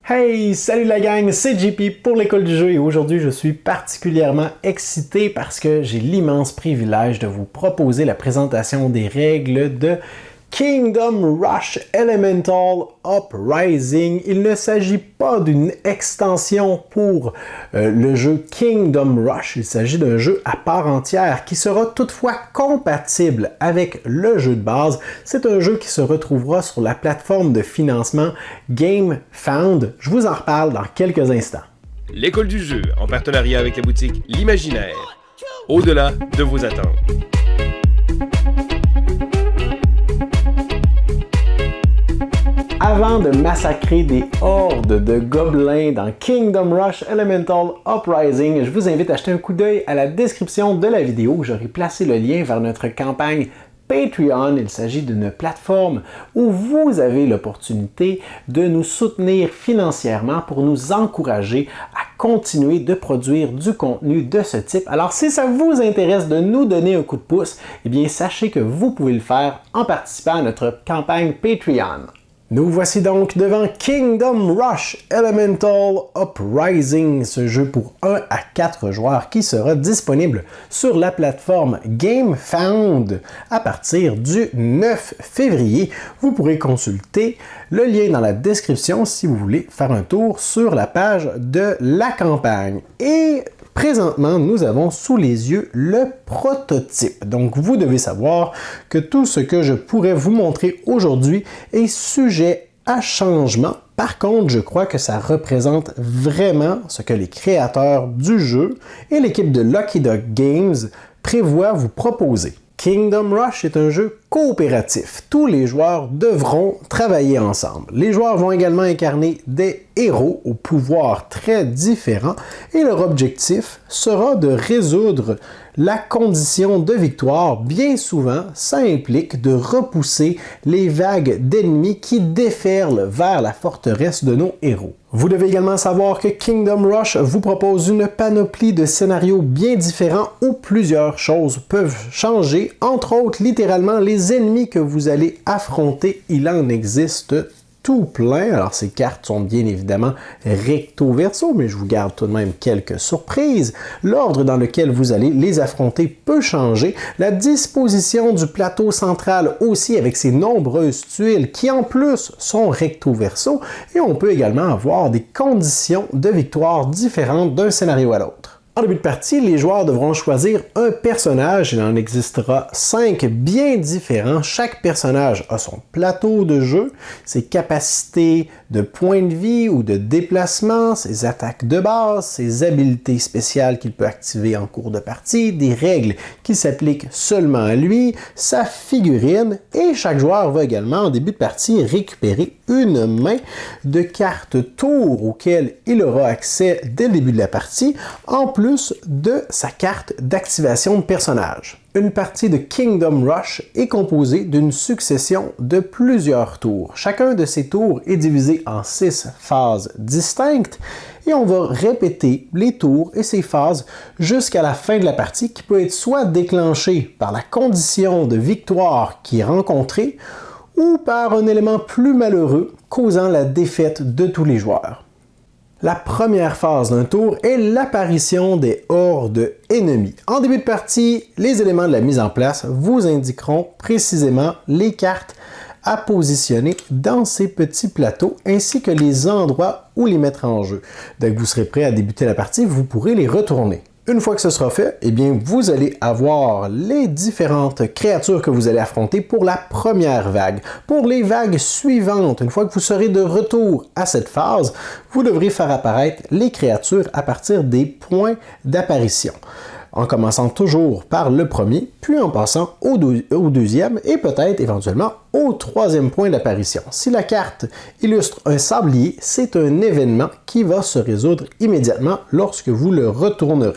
Hey, salut la gang, c'est JP pour l'école du jeu et aujourd'hui je suis particulièrement excité parce que j'ai l'immense privilège de vous proposer la présentation des règles de Kingdom Rush Elemental Uprising. Il ne s'agit pas d'une extension pour le jeu Kingdom Rush, il s'agit d'un jeu à part entière qui sera toutefois compatible avec le jeu de base. C'est un jeu qui se retrouvera sur la plateforme de financement GameFound. Je vous en reparle dans quelques instants. L'école du jeu, en partenariat avec la boutique L'Imaginaire, au-delà de vos attentes. Avant de massacrer des hordes de gobelins dans Kingdom Rush Elemental Uprising, je vous invite à jeter un coup d'œil à la description de la vidéo. J'aurai placé le lien vers notre campagne Patreon. Il s'agit d'une plateforme où vous avez l'opportunité de nous soutenir financièrement pour nous encourager à continuer de produire du contenu de ce type. Alors si ça vous intéresse de nous donner un coup de pouce, eh bien sachez que vous pouvez le faire en participant à notre campagne Patreon. Nous voici donc devant Kingdom Rush Elemental Uprising, ce jeu pour 1 à 4 joueurs qui sera disponible sur la plateforme GameFound à partir du 9 février. Vous pourrez consulter le lien dans la description si vous voulez faire un tour sur la page de la campagne. Et présentement, nous avons sous les yeux le prototype. Donc, vous devez savoir que tout ce que je pourrais vous montrer aujourd'hui est sujet à changement. Par contre, je crois que ça représente vraiment ce que les créateurs du jeu et l'équipe de Lucky Duck Games prévoient vous proposer. Kingdom Rush est un jeu coopératif. Tous les joueurs devront travailler ensemble. Les joueurs vont également incarner des héros aux pouvoirs très différents et leur objectif sera de résoudre la condition de victoire. Bien souvent, ça implique de repousser les vagues d'ennemis qui déferlent vers la forteresse de nos héros. Vous devez également savoir que Kingdom Rush vous propose une panoplie de scénarios bien différents où plusieurs choses peuvent changer, entre autres littéralement les ennemis que vous allez affronter. Il en existe tout plein. Alors ces cartes sont bien évidemment recto verso, mais je vous garde tout de même quelques surprises. L'ordre dans lequel vous allez les affronter peut changer. La disposition du plateau central aussi avec ses nombreuses tuiles qui en plus sont recto verso. Et on peut également avoir des conditions de victoire différentes d'un scénario à l'autre. En début de partie, les joueurs devront choisir un personnage. Il en existera 5 bien différents. Chaque personnage a son plateau de jeu, ses capacités de points de vie ou de déplacement, ses attaques de base, ses habiletés spéciales qu'il peut activer en cours de partie, des règles qui s'appliquent seulement à lui, sa figurine, et chaque joueur va également en début de partie récupérer une main de cartes tour auxquelles il aura accès dès le début de la partie, en plus de sa carte d'activation de personnage. Une partie de Kingdom Rush est composée d'une succession de plusieurs tours. Chacun de ces tours est divisé en 6 phases distinctes et on va répéter les tours et ces phases jusqu'à la fin de la partie qui peut être soit déclenchée par la condition de victoire qui est rencontrée ou par un élément plus malheureux causant la défaite de tous les joueurs. La première phase d'un tour est l'apparition des hordes ennemies. En début de partie, les éléments de la mise en place vous indiqueront précisément les cartes à positionner dans ces petits plateaux ainsi que les endroits où les mettre en jeu. Dès que vous serez prêt à débuter la partie, vous pourrez les retourner. Une fois que ce sera fait, eh bien, vous allez avoir les différentes créatures que vous allez affronter pour la première vague. Pour les vagues suivantes, une fois que vous serez de retour à cette phase, vous devrez faire apparaître les créatures à partir des points d'apparition. En commençant toujours par le premier, puis en passant au deuxième et peut-être éventuellement au troisième point d'apparition. Si la carte illustre un sablier, c'est un événement qui va se résoudre immédiatement lorsque vous le retournerez.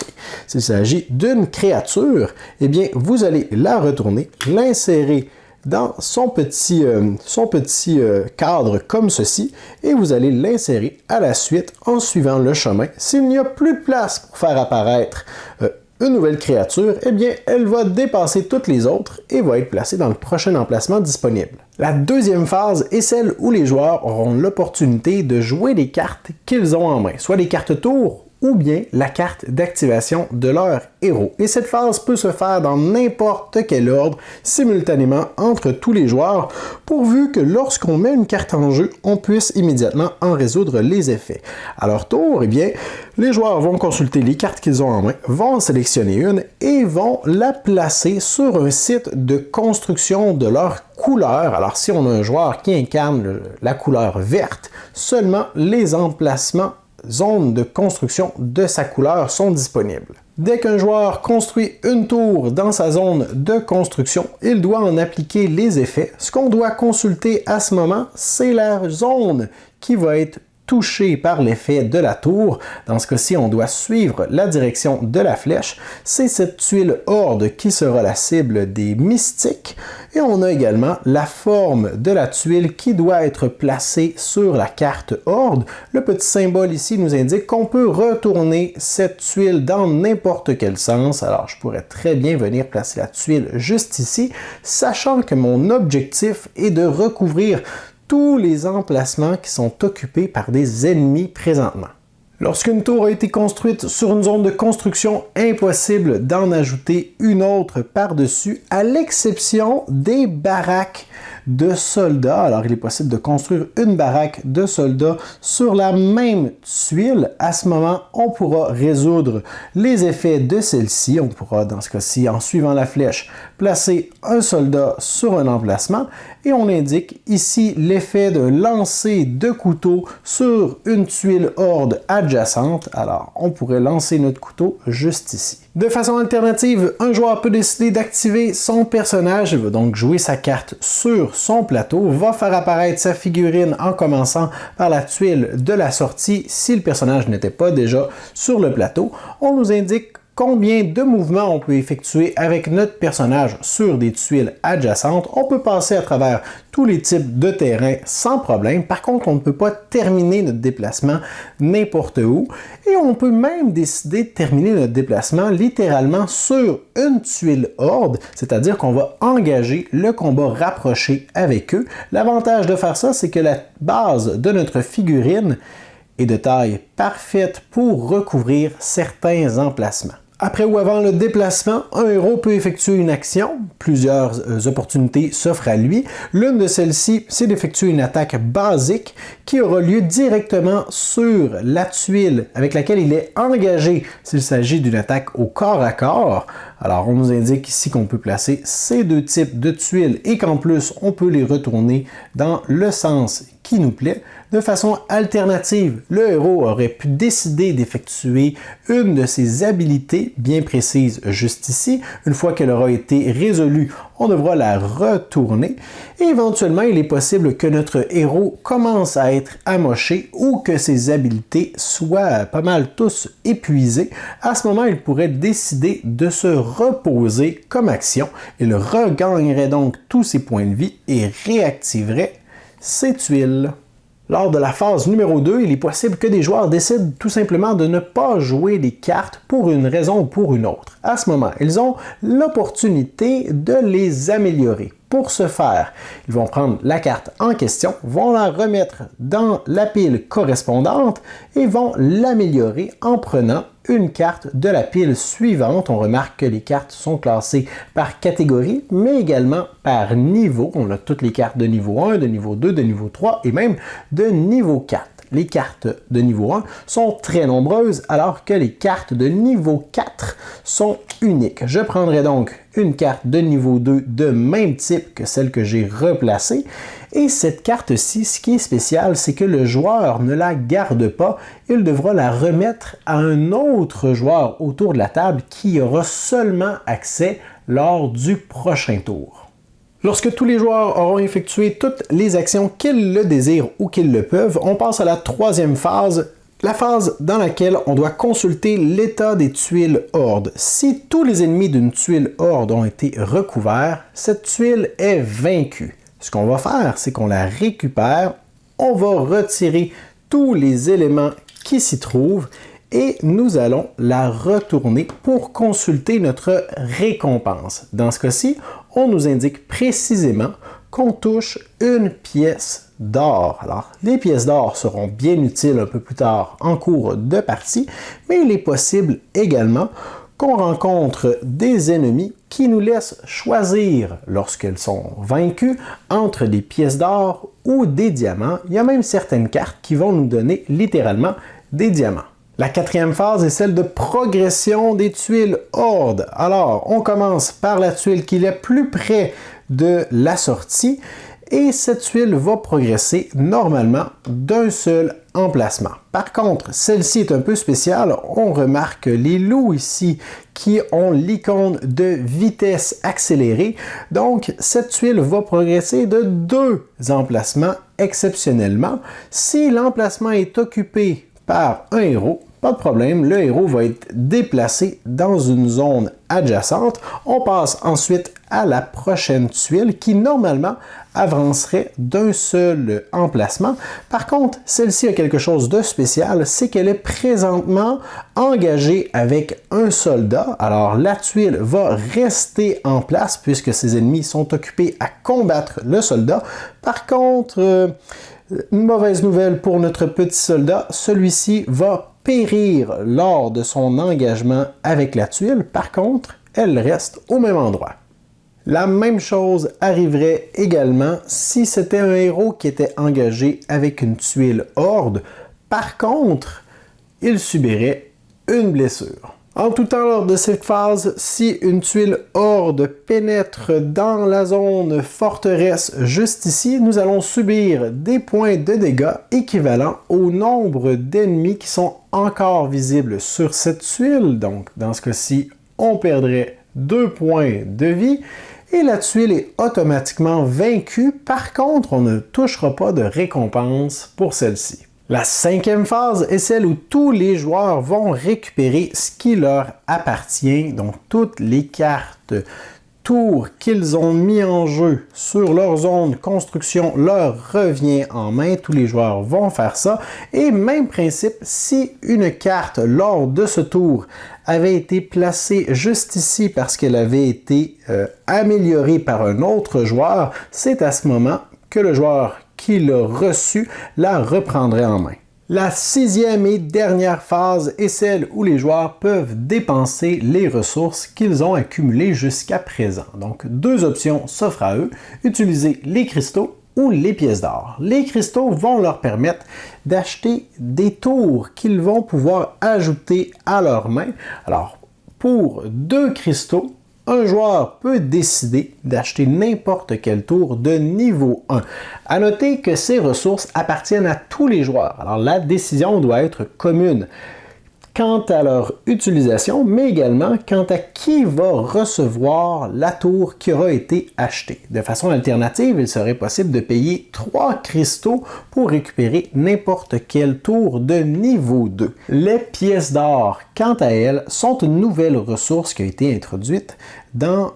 S'il s'agit d'une créature, eh bien vous allez la retourner, l'insérer dans son petit cadre comme ceci et vous allez l'insérer à la suite en suivant le chemin. S'il n'y a plus de place pour faire apparaître une nouvelle créature, eh bien, elle va dépasser toutes les autres et va être placée dans le prochain emplacement disponible. La deuxième phase est celle où les joueurs auront l'opportunité de jouer les cartes qu'ils ont en main, soit les cartes tours ou bien la carte d'activation de leur héros. Et cette phase peut se faire dans n'importe quel ordre, simultanément entre tous les joueurs, pourvu que lorsqu'on met une carte en jeu, on puisse immédiatement en résoudre les effets. À leur tour, eh bien, les joueurs vont consulter les cartes qu'ils ont en main, vont en sélectionner une et vont la placer sur un site de construction de leur couleur. Alors, si on a un joueur qui incarne la couleur verte, seulement les emplacements zones de construction de sa couleur sont disponibles. Dès qu'un joueur construit une tour dans sa zone de construction, il doit en appliquer les effets. Ce qu'on doit consulter à ce moment, c'est la zone qui va être touchée par l'effet de la tour. Dans ce cas-ci, on doit suivre la direction de la flèche. C'est cette tuile horde qui sera la cible des mystiques. Et on a également la forme de la tuile qui doit être placée sur la carte horde. Le petit symbole ici nous indique qu'on peut retourner cette tuile dans n'importe quel sens. Alors, je pourrais très bien venir placer la tuile juste ici, sachant que mon objectif est de recouvrir tous les emplacements qui sont occupés par des ennemis présentement. Lorsqu'une tour a été construite sur une zone de construction, impossible d'en ajouter une autre par-dessus, à l'exception des baraques de soldats. Alors, il est possible de construire une baraque de soldats sur la même tuile. À ce moment, on pourra résoudre les effets de celle-ci. On pourra, dans ce cas-ci, en suivant la flèche, placer un soldat sur un emplacement et on indique ici l'effet de lancer de couteau sur une tuile horde adjacente. Alors, on pourrait lancer notre couteau juste ici. De façon alternative, un joueur peut décider d'activer son personnage, il va donc jouer sa carte sur son plateau, va faire apparaître sa figurine en commençant par la tuile de la sortie si le personnage n'était pas déjà sur le plateau. On nous indique combien de mouvements on peut effectuer avec notre personnage sur des tuiles adjacentes. On peut passer à travers tous les types de terrains sans problème. Par contre, on ne peut pas terminer notre déplacement n'importe où. Et on peut même décider de terminer notre déplacement littéralement sur une tuile horde, c'est-à-dire qu'on va engager le combat rapproché avec eux. L'avantage de faire ça, c'est que la base de notre figurine est de taille parfaite pour recouvrir certains emplacements. Après ou avant le déplacement, un héros peut effectuer une action. Plusieurs opportunités s'offrent à lui. L'une de celles-ci, c'est d'effectuer une attaque basique qui aura lieu directement sur la tuile avec laquelle il est engagé s'il s'agit d'une attaque au corps à corps. Alors, on nous indique ici qu'on peut placer ces deux types de tuiles et qu'en plus, on peut les retourner dans le sens qui nous plaît. De façon alternative, le héros aurait pu décider d'effectuer une de ses habilités bien précises juste ici. Une fois qu'elle aura été résolue, on devra la retourner. Et éventuellement, il est possible que notre héros commence à être amoché ou que ses habilités soient pas mal tous épuisées. À ce moment, il pourrait décider de se reposer comme action. Il regagnerait donc tous ses points de vie et réactiverait ses tuiles. Lors de la phase numéro 2, il est possible que des joueurs décident tout simplement de ne pas jouer les cartes pour une raison ou pour une autre. À ce moment, ils ont l'opportunité de les améliorer. Pour ce faire, ils vont prendre la carte en question, vont la remettre dans la pile correspondante et vont l'améliorer en prenant une carte de la pile suivante. On remarque que les cartes sont classées par catégorie, mais également par niveau. On a toutes les cartes de niveau 1, de niveau 2, de niveau 3 et même de niveau 4. Les cartes de niveau 1 sont très nombreuses, alors que les cartes de niveau 4 sont uniques. Je prendrai donc une carte de niveau 2 de même type que celle que j'ai replacée. Et cette carte-ci, ce qui est spécial, c'est que le joueur ne la garde pas. Il devra la remettre à un autre joueur autour de la table qui aura seulement accès lors du prochain tour. Lorsque tous les joueurs auront effectué toutes les actions qu'ils le désirent ou qu'ils le peuvent, on passe à la troisième phase, la phase dans laquelle on doit consulter l'état des tuiles horde. Si tous les ennemis d'une tuile horde ont été recouverts, cette tuile est vaincue. Ce qu'on va faire, c'est qu'on la récupère, on va retirer tous les éléments qui s'y trouvent et nous allons la retourner pour consulter notre récompense. Dans ce cas-ci, on nous indique précisément qu'on touche une pièce d'or. Alors, les pièces d'or seront bien utiles un peu plus tard en cours de partie, mais il est possible également qu'on rencontre des ennemis qui nous laissent choisir, lorsqu'elles sont vaincues, entre des pièces d'or ou des diamants. Il y a même certaines cartes qui vont nous donner littéralement des diamants. La quatrième phase est celle de progression des tuiles Horde. Alors, on commence par la tuile qui est la plus près de la sortie et cette tuile va progresser normalement d'un seul emplacement. Par contre, celle-ci est un peu spéciale. On remarque les loups ici qui ont l'icône de vitesse accélérée. Donc, cette tuile va progresser de 2 emplacements exceptionnellement. Si l'emplacement est occupé par un héros, pas de problème, le héros va être déplacé dans une zone adjacente. On passe ensuite à la prochaine tuile qui normalement avancerait d'un seul emplacement. Par contre, celle-ci a quelque chose de spécial, c'est qu'elle est présentement engagée avec un soldat. Alors la tuile va rester en place puisque ses ennemis sont occupés à combattre le soldat. Par contre, une mauvaise nouvelle pour notre petit soldat, celui-ci va périr lors de son engagement avec la tuile. Par contre, elle reste au même endroit. La même chose arriverait également si c'était un héros qui était engagé avec une tuile Horde. Par contre, il subirait une blessure. En tout temps, lors de cette phase, si une tuile Horde pénètre dans la zone forteresse juste ici, nous allons subir des points de dégâts équivalents au nombre d'ennemis qui sont encore visibles sur cette tuile. Donc, dans ce cas-ci, on perdrait 2 points de vie et la tuile est automatiquement vaincue. Par contre, on ne touchera pas de récompense pour celle-ci. La 5e phase est celle où tous les joueurs vont récupérer ce qui leur appartient, donc toutes les cartes tours qu'ils ont mis en jeu sur leur zone construction leur revient en main. Tous les joueurs vont faire ça. Et même principe, si une carte lors de ce tour avait été placée juste ici parce qu'elle avait été améliorée par un autre joueur, c'est à ce moment que le joueur qui l'a reçu la reprendrait en main. La 6e et dernière phase est celle où les joueurs peuvent dépenser les ressources qu'ils ont accumulées jusqu'à présent. Donc, 2 options s'offrent à eux, utiliser les cristaux ou les pièces d'or. Les cristaux vont leur permettre d'acheter des tours qu'ils vont pouvoir ajouter à leur main. Alors, pour 2 cristaux, un joueur peut décider d'acheter n'importe quel tour de niveau 1. À noter que ces ressources appartiennent à tous les joueurs. Alors la décision doit être commune quant à leur utilisation, mais également quant à qui va recevoir la tour qui aura été achetée. De façon alternative, il serait possible de payer 3 cristaux pour récupérer n'importe quel tour de niveau 2. Les pièces d'or, quant à elles, sont une nouvelle ressource qui a été introduite dans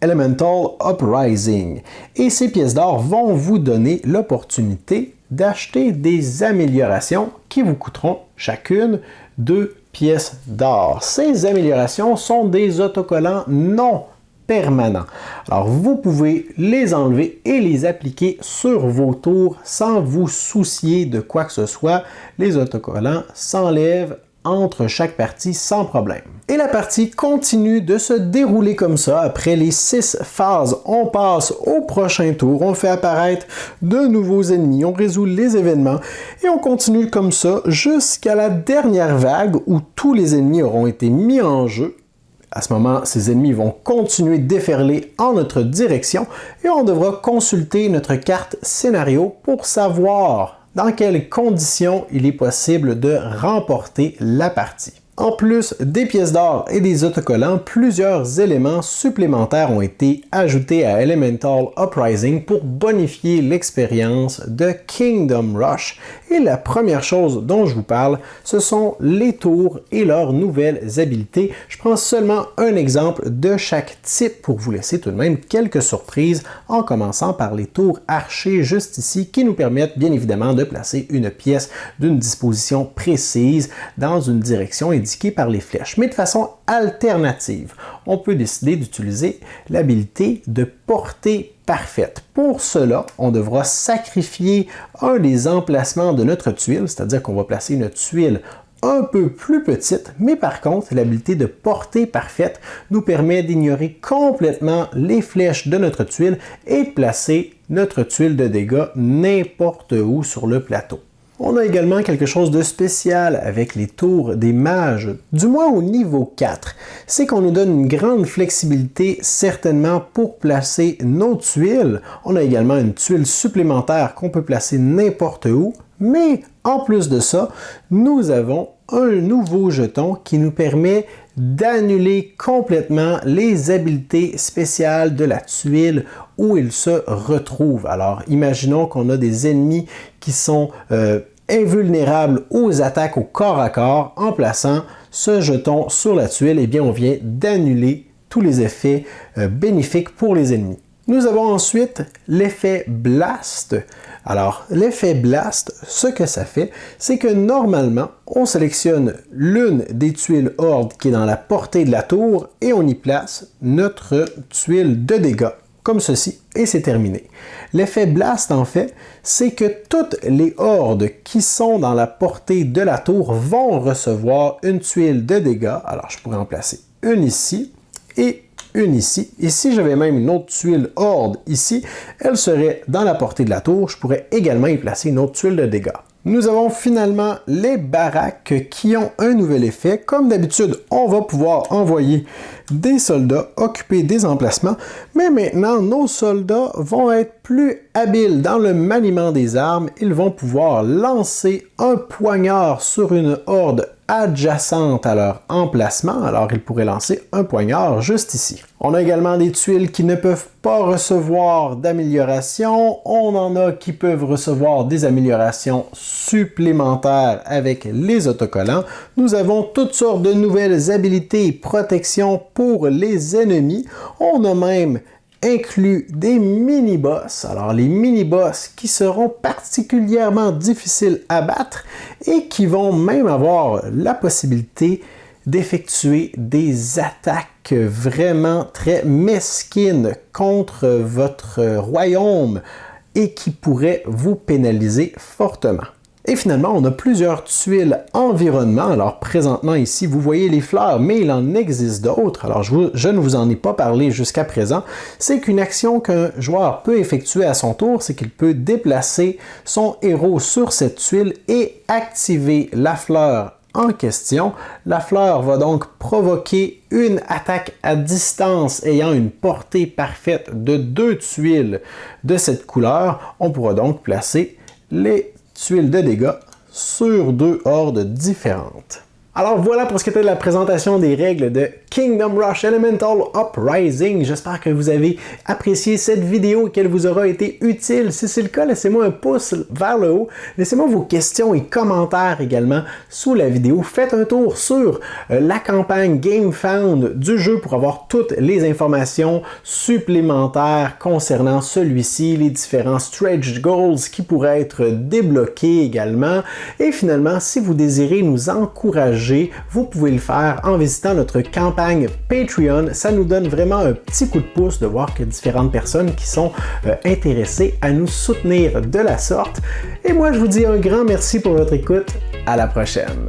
Elemental Uprising. Et ces pièces d'or vont vous donner l'opportunité d'acheter des améliorations qui vous coûteront chacune 2 pièces d'or. Ces améliorations sont des autocollants non permanents. Alors, vous pouvez les enlever et les appliquer sur vos tours sans vous soucier de quoi que ce soit. Les autocollants s'enlèvent entre chaque partie sans problème. Et la partie continue de se dérouler comme ça. Après les 6 phases, on passe au prochain tour, on fait apparaître de nouveaux ennemis, on résout les événements et on continue comme ça jusqu'à la dernière vague où tous les ennemis auront été mis en jeu. À ce moment, ces ennemis vont continuer de déferler en notre direction et on devra consulter notre carte scénario pour savoir dans quelles conditions il est possible de remporter la partie. En plus des pièces d'or et des autocollants, plusieurs éléments supplémentaires ont été ajoutés à Elemental Uprising pour bonifier l'expérience de Kingdom Rush Et la première chose dont je vous parle, ce sont les tours et leurs nouvelles habilités. Je prends seulement un exemple de chaque type pour vous laisser tout de même quelques surprises, en commençant par les tours archers juste ici, qui nous permettent bien évidemment de placer une pièce d'une disposition précise dans une direction indiquée par les flèches, mais de façon alternative. On peut décider d'utiliser l'habilité de portée parfaite. Pour cela, on devra sacrifier un des emplacements de notre tuile, c'est-à-dire qu'on va placer une tuile un peu plus petite, mais par contre, l'habilité de portée parfaite nous permet d'ignorer complètement les flèches de notre tuile et de placer notre tuile de dégâts n'importe où sur le plateau. On a également quelque chose de spécial avec les tours des mages, du moins au niveau 4. C'est qu'on nous donne une grande flexibilité certainement pour placer nos tuiles. On a également une tuile supplémentaire qu'on peut placer n'importe où, mais en plus de ça, nous avons un nouveau jeton qui nous permet d'annuler complètement les habiletés spéciales de la tuile où il se retrouve. Alors, imaginons qu'on a des ennemis qui sont invulnérables aux attaques au corps à corps. En plaçant ce jeton sur la tuile, eh bien, on vient d'annuler tous les effets bénéfiques pour les ennemis. Nous avons ensuite l'effet Blast. Alors, l'effet Blast, ce que ça fait, c'est que normalement, on sélectionne l'une des tuiles Horde qui est dans la portée de la tour et on y place notre tuile de dégâts, comme ceci, et c'est terminé. L'effet Blast, en fait, c'est que toutes les hordes qui sont dans la portée de la tour vont recevoir une tuile de dégâts. Alors, je pourrais en placer une ici et une ici. Et si j'avais même une autre tuile horde ici, elle serait dans la portée de la tour. Je pourrais également y placer une autre tuile de dégâts. Nous avons finalement les baraques qui ont un nouvel effet. Comme d'habitude, on va pouvoir envoyer des soldats occuper des emplacements, mais maintenant, nos soldats vont être plus habiles dans le maniement des armes. Ils vont pouvoir lancer un poignard sur une horde adjacente à leur emplacement, alors ils pourraient lancer un poignard juste ici. On a également des tuiles qui ne peuvent pas recevoir d'amélioration. On en a qui peuvent recevoir des améliorations supplémentaires avec les autocollants. Nous avons toutes sortes de nouvelles habilités et protections pour les ennemis. On a même inclus des mini-boss. Alors les mini-boss qui seront particulièrement difficiles à battre et qui vont même avoir la possibilité d'effectuer des attaques vraiment très mesquines contre votre royaume et qui pourraient vous pénaliser fortement. Et finalement, on a plusieurs tuiles environnement. Alors présentement ici, vous voyez les fleurs, mais il en existe d'autres. Alors je ne vous en ai pas parlé jusqu'à présent. C'est qu'une action qu'un joueur peut effectuer à son tour, c'est qu'il peut déplacer son héros sur cette tuile et activer la fleur en question. La fleur va donc provoquer une attaque à distance ayant une portée parfaite de 2 tuiles de cette couleur. On pourra donc placer les tuiles de dégâts sur 2 hordes différentes. Alors voilà pour ce qui était de la présentation des règles de Kingdom Rush Elemental Uprising. J'espère que vous avez apprécié cette vidéo et qu'elle vous aura été utile. Si c'est le cas, laissez-moi un pouce vers le haut. Laissez-moi vos questions et commentaires également sous la vidéo. Faites un tour sur la campagne GameFound du jeu pour avoir toutes les informations supplémentaires concernant celui-ci, les différents stretch goals qui pourraient être débloqués également. Et finalement, si vous désirez nous encourager, vous pouvez le faire en visitant notre campagne Patreon. Ça nous donne vraiment un petit coup de pouce de voir qu'il y a différentes personnes qui sont intéressées à nous soutenir de la sorte. Et moi, je vous dis un grand merci pour votre écoute. À la prochaine.